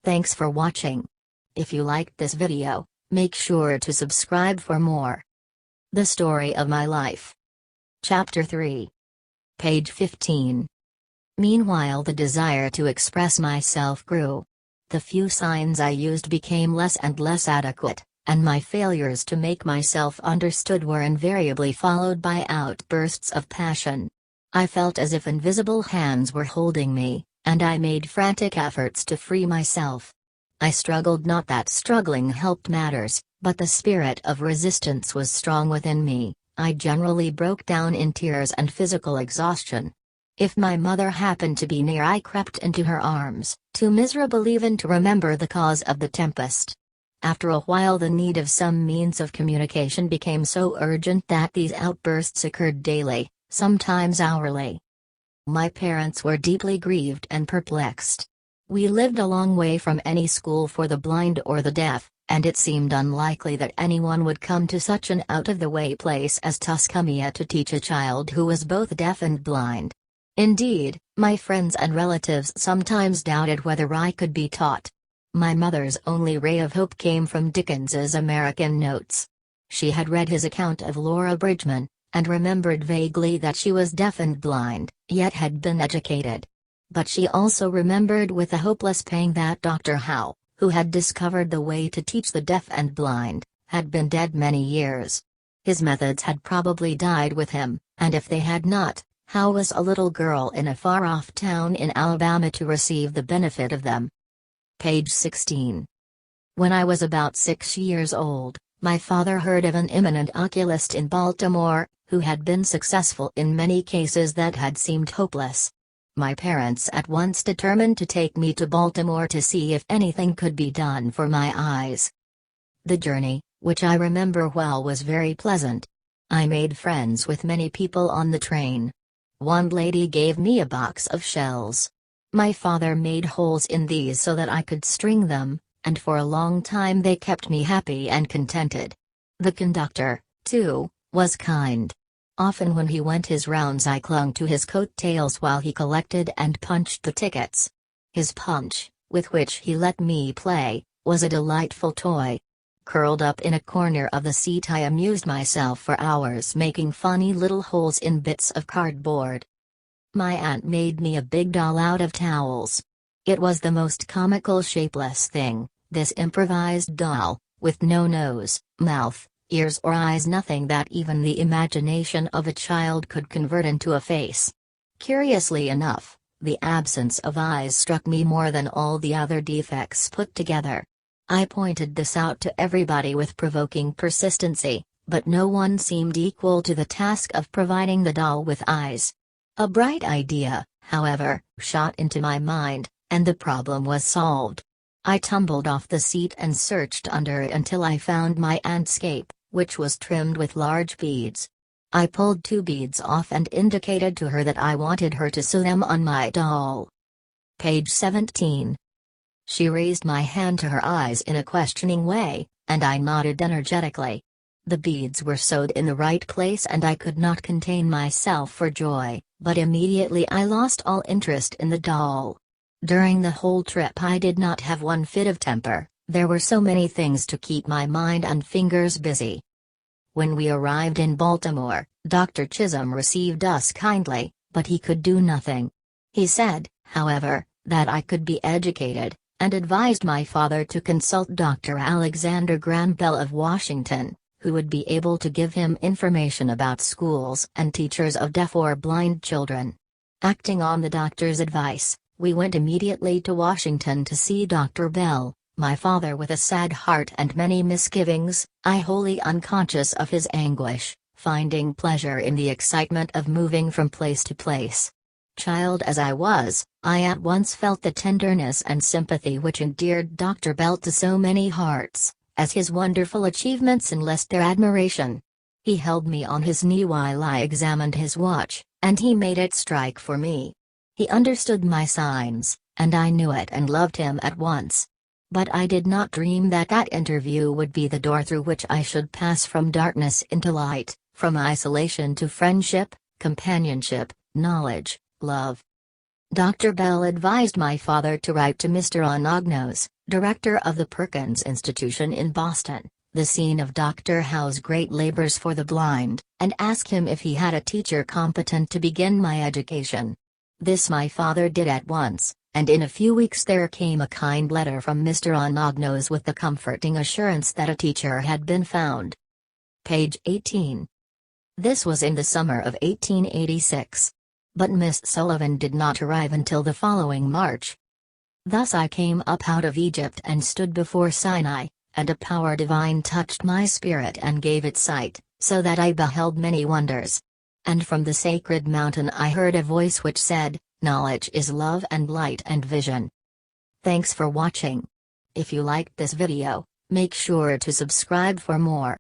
Thanks for watching. If you liked this video, make sure to subscribe for more. The Story of My Life. Chapter 3. Page 15. Meanwhile, the desire to express myself grew. The few signs I used became less and less adequate, and my failures to make myself understood were invariably followed by outbursts of passion. I felt as if invisible hands were holding me, and I made frantic efforts to free myself. I struggled, not that struggling helped matters, but the spirit of resistance was strong within me. I generally broke down in tears and physical exhaustion. If my mother happened to be near, I crept into her arms, too miserable even to remember the cause of the tempest. After a while, the need of some means of communication became so urgent that these outbursts occurred daily, sometimes hourly. My parents were deeply grieved and perplexed. We lived a long way from any school for the blind or the deaf, and it seemed unlikely that anyone would come to such an out-of-the-way place as Tuscumia to teach a child who was both deaf and blind. Indeed, my friends and relatives sometimes doubted whether I could be taught. My mother's only ray of hope came from Dickens's American Notes. She had read his account of Laura Bridgman, and remembered vaguely that she was deaf and blind, yet had been educated. But she also remembered with a hopeless pang that Dr. Howe, who had discovered the way to teach the deaf and blind, had been dead many years. His methods had probably died with him, and if they had not, how was a little girl in a far-off town in Alabama to receive the benefit of them? Page 16. When I was about 6 years old, my father heard of an eminent oculist in Baltimore, who had been successful in many cases that had seemed hopeless. My parents at once determined to take me to Baltimore to see if anything could be done for my eyes. The journey, which I remember well, was very pleasant. I made friends with many people on the train. One lady gave me a box of shells. My father made holes in these so that I could string them, and for a long time they kept me happy and contented. The conductor, too, was kind. Often when he went his rounds I clung to his coat-tails while he collected and punched the tickets. His punch, with which he let me play, was a delightful toy. Curled up in a corner of the seat, I amused myself for hours making funny little holes in bits of cardboard. My aunt made me a big doll out of towels. It was the most comical, shapeless thing, this improvised doll, with no nose, mouth, ears or eyes, nothing that even the imagination of a child could convert into a face. Curiously enough, the absence of eyes struck me more than all the other defects put together. I pointed this out to everybody with provoking persistency, but no one seemed equal to the task of providing the doll with eyes. A bright idea, however, shot into my mind, and the problem was solved. I tumbled off the seat and searched under it until I found my aunt's cape, which was trimmed with large beads. I pulled 2 beads off and indicated to her that I wanted her to sew them on my doll. Page 17. She raised my hand to her eyes in a questioning way, and I nodded energetically. The beads were sewed in the right place and I could not contain myself for joy, but immediately I lost all interest in the doll. During the whole trip I did not have one fit of temper, there were so many things to keep my mind and fingers busy. When we arrived in Baltimore, Dr. Chisholm received us kindly, but he could do nothing. He said, however, that I could be educated, and advised my father to consult Dr. Alexander Graham Bell of Washington, who would be able to give him information about schools and teachers of deaf or blind children. Acting on the doctor's advice, we went immediately to Washington to see Dr. Bell, my father with a sad heart and many misgivings, I wholly unconscious of his anguish, finding pleasure in the excitement of moving from place to place. Child as I was, I at once felt the tenderness and sympathy which endeared Dr. Bell to so many hearts, as his wonderful achievements enlist their admiration. He held me on his knee while I examined his watch, and he made it strike for me. He understood my signs, and I knew it and loved him at once. But I did not dream that that interview would be the door through which I should pass from darkness into light, from isolation to friendship, companionship, knowledge, love. Dr. Bell advised my father to write to Mr. Anagnos, director of the Perkins Institution in Boston, the scene of Dr. Howe's great labors for the blind, and ask him if he had a teacher competent to begin my education. This my father did at once, and in a few weeks there came a kind letter from Mr. Anagnos with the comforting assurance that a teacher had been found. Page 18. This was in the summer of 1886. But Miss Sullivan did not arrive until the following March. Thus I came up out of Egypt and stood before Sinai, and a power divine touched my spirit and gave it sight, so that I beheld many wonders. And from the sacred mountain I heard a voice which said, "Knowledge is love and light and vision." Thanks for watching. If you liked this video, make sure to subscribe for more.